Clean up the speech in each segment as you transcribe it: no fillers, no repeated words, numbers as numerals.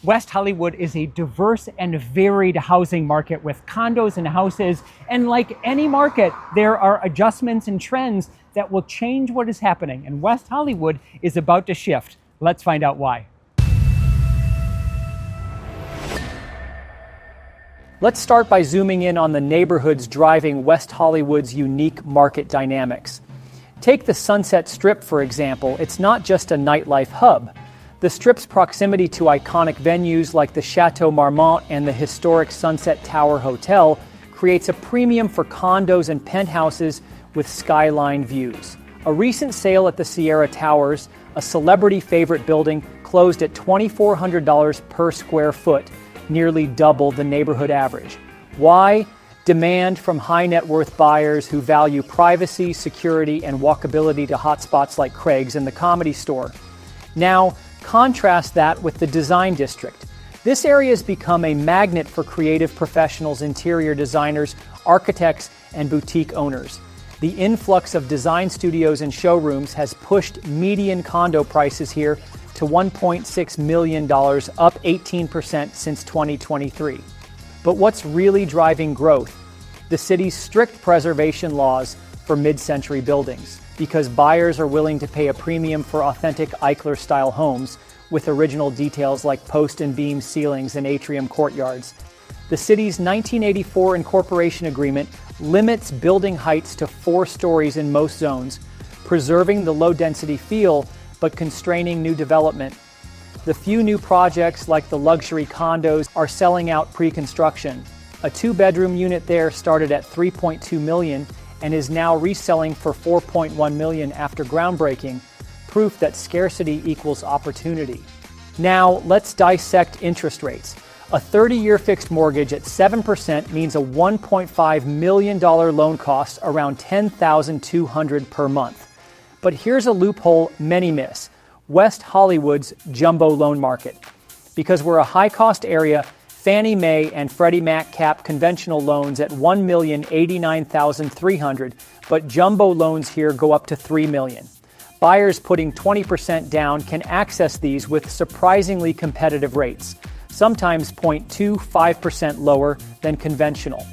West Hollywood is a diverse and varied housing market with condos and houses. And like any market, there are adjustments and trends that will change what is happening. And West Hollywood is about to shift. Let's find out why. Let's start by zooming in on the neighborhoods driving West Hollywood's unique market dynamics. Take the Sunset Strip, for example. It's not just a nightlife hub. The Strip's proximity to iconic venues like the Chateau Marmont and the historic Sunset Tower Hotel creates a premium for condos and penthouses with skyline views. A recent sale at the Sierra Towers, a celebrity favorite building, closed at $2,400 per square foot, nearly double the neighborhood average. Why? Demand from high net worth buyers who value privacy, security, and walkability to hotspots like Craig's and the Comedy Store. Now, contrast that with the Design District. This area has become a magnet for creative professionals, interior designers, architects, and boutique owners. The influx of design studios and showrooms has pushed median condo prices here to $1.6 million, up 18% since 2023. But what's really driving growth? The city's strict preservation laws for mid-century buildings, because buyers are willing to pay a premium for authentic Eichler-style homes with original details like post and beam ceilings and atrium courtyards. The city's 1984 incorporation agreement limits building heights to 4 stories in most zones, preserving the low-density feel but constraining new development. The few new projects like the luxury condos are selling out pre-construction. A 2-bedroom unit there started at $3.2 million and is now reselling for $4.1 million after groundbreaking, proof that scarcity equals opportunity. Now, let's dissect interest rates. A 30-year fixed mortgage at 7% means a $1.5 million loan costs around $10,200 per month. But here's a loophole many miss: West Hollywood's jumbo loan market. Because we're a high-cost area, Fannie Mae and Freddie Mac cap conventional loans at $1,089,300, but jumbo loans here go up to $3 million. Buyers putting 20% down can access these with surprisingly competitive rates, sometimes 0.25% lower than conventional.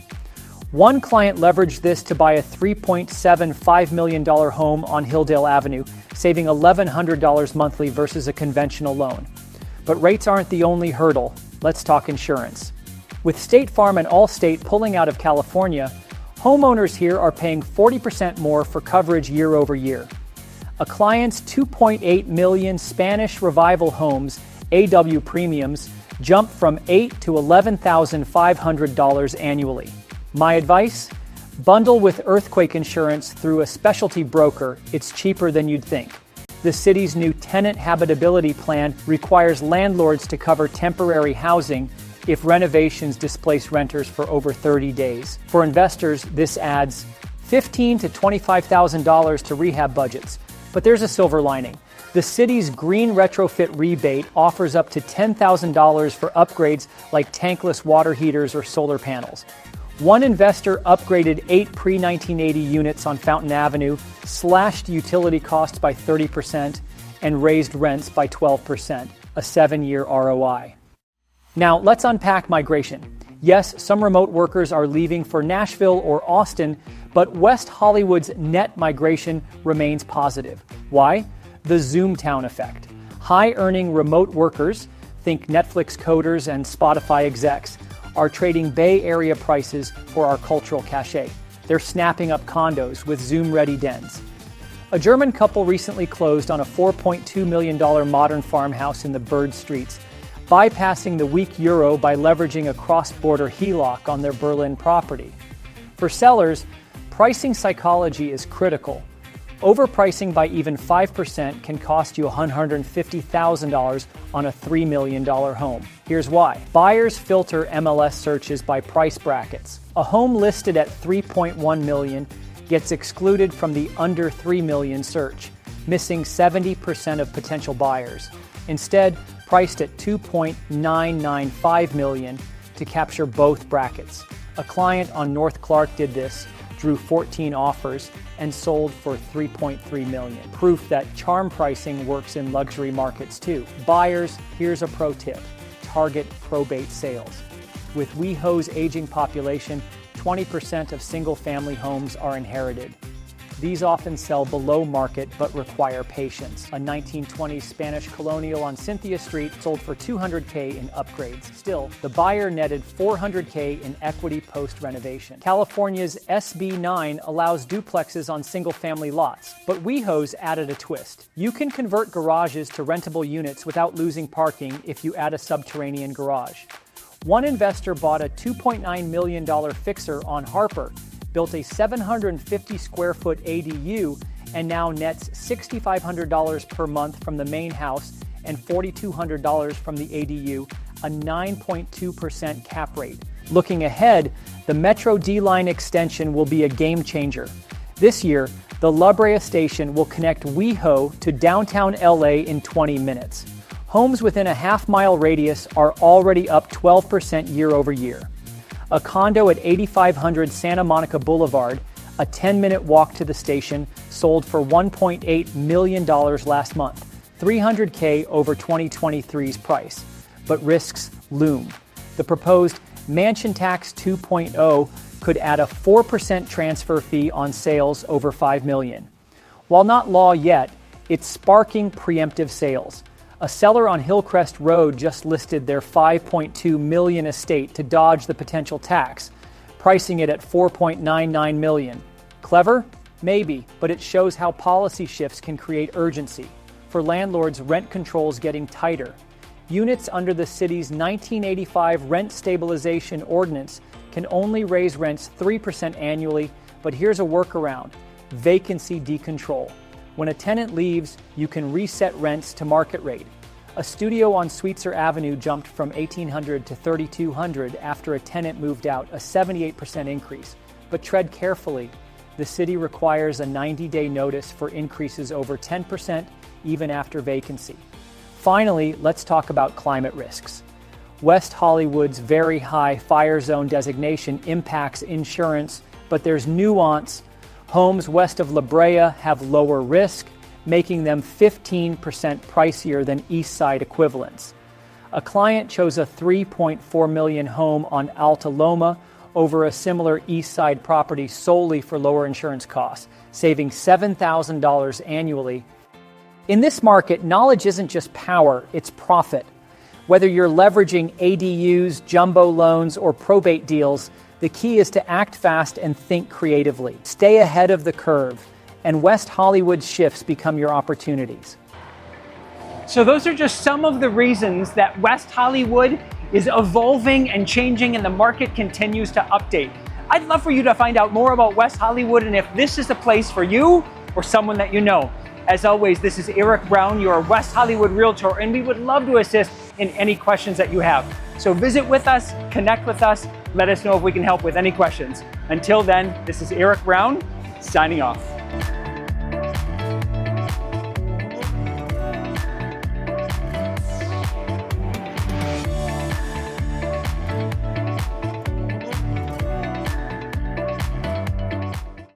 One client leveraged this to buy a $3.75 million home on Hilldale Avenue, saving $1,100 monthly versus a conventional loan. But rates aren't the only hurdle. Let's talk insurance. With State Farm and Allstate pulling out of California, homeowners here are paying 40% more for coverage year over year. A client's 2.8 million Spanish Revival homes AW premiums jumped from $8,000 to $11,500 annually. My advice? Bundle with earthquake insurance through a specialty broker. It's cheaper than you'd think. The city's new tenant habitability plan requires landlords to cover temporary housing if renovations displace renters for over 30 days. For investors, this adds $15,000 to $25,000 to rehab budgets. But there's a silver lining. The city's green retrofit rebate offers up to $10,000 for upgrades like tankless water heaters or solar panels. One investor upgraded 8 pre-1980 units on Fountain Avenue, slashed utility costs by 30%, and raised rents by 12%, a 7-year ROI. Now, let's unpack migration. Yes, some remote workers are leaving for Nashville or Austin, but West Hollywood's net migration remains positive. Why? The Zoomtown effect. High-earning remote workers, think Netflix coders and Spotify execs, are trading Bay Area prices for our cultural cachet. They're snapping up condos with Zoom-ready dens. A German couple recently closed on a $4.2 million modern farmhouse in the Bird Streets, bypassing the weak euro by leveraging a cross-border HELOC on their Berlin property. For sellers, pricing psychology is critical. Overpricing by even 5% can cost you $150,000 on a $3 million home. Here's why. Buyers filter MLS searches by price brackets. A home listed at $3.1 million gets excluded from the under $3 million search, missing 70% of potential buyers. Instead, priced at $2.995 million to capture both brackets. A client on North Clark did this, drew 14 offers, and sold for $3.3 million. Proof that charm pricing works in luxury markets too. Buyers, here's a pro tip. target probate sales. With WeHo's aging population, 20% of single-family homes are inherited. These often sell below market but require patience. A 1920s Spanish colonial on Cynthia Street sold for $200K in upgrades. Still, the buyer netted $400K in equity post-renovation. California's SB 9 allows duplexes on single-family lots, but WeHo's added a twist. You can convert garages to rentable units without losing parking if you add a subterranean garage. One investor bought a $2.9 million fixer on Harper, built a 750 square foot ADU, and now nets $6,500 per month from the main house and $4,200 from the ADU, a 9.2% cap rate. Looking ahead, the Metro D-Line extension will be a game changer. This year, the La Brea station will connect WeHo to downtown LA in 20 minutes. Homes within a half-mile radius are already up 12% year over year. A condo at 8500 Santa Monica Boulevard, a 10-minute walk to the station, sold for $1.8 million last month, $300K over 2023's price. But risks loom. The proposed Mansion Tax 2.0 could add a 4% transfer fee on sales over $5 million. While not law yet, it's sparking preemptive sales. A seller on Hillcrest Road just listed their $5.2 million estate to dodge the potential tax, pricing it at $4.99 million. Clever? Maybe, but it shows how policy shifts can create urgency. For landlords, rent control's getting tighter. Units under the city's 1985 rent stabilization ordinance can only raise rents 3% annually, but here's a workaround: vacancy decontrol. When a tenant leaves, you can reset rents to market rate. A studio on Sweetser Avenue jumped from $1,800 to $3,200 after a tenant moved out, a 78% increase. But tread carefully. The city requires a 90-day notice for increases over 10%, even after vacancy. Finally, let's talk about climate risks. West Hollywood's very high fire zone designation impacts insurance, but there's nuance. Homes west of La Brea have lower risk, making them 15% pricier than East Side equivalents. A client chose a $3.4 million home on Alta Loma over a similar East Side property solely for lower insurance costs, saving $7,000 annually. In this market, knowledge isn't just power, it's profit. Whether you're leveraging ADUs, jumbo loans, or probate deals, the key is to act fast and think creatively. Stay ahead of the curve, and West Hollywood shifts become your opportunities. So those are just some of the reasons that West Hollywood is evolving and changing, and the market continues to update. I'd love for you to find out more about West Hollywood and if this is the place for you or someone that you know. As always, this is Erik Brown, your West Hollywood Realtor, and we would love to assist in any questions that you have. So visit with us, connect with us, let us know if we can help with any questions. Until then, this is Erik Brown, signing off.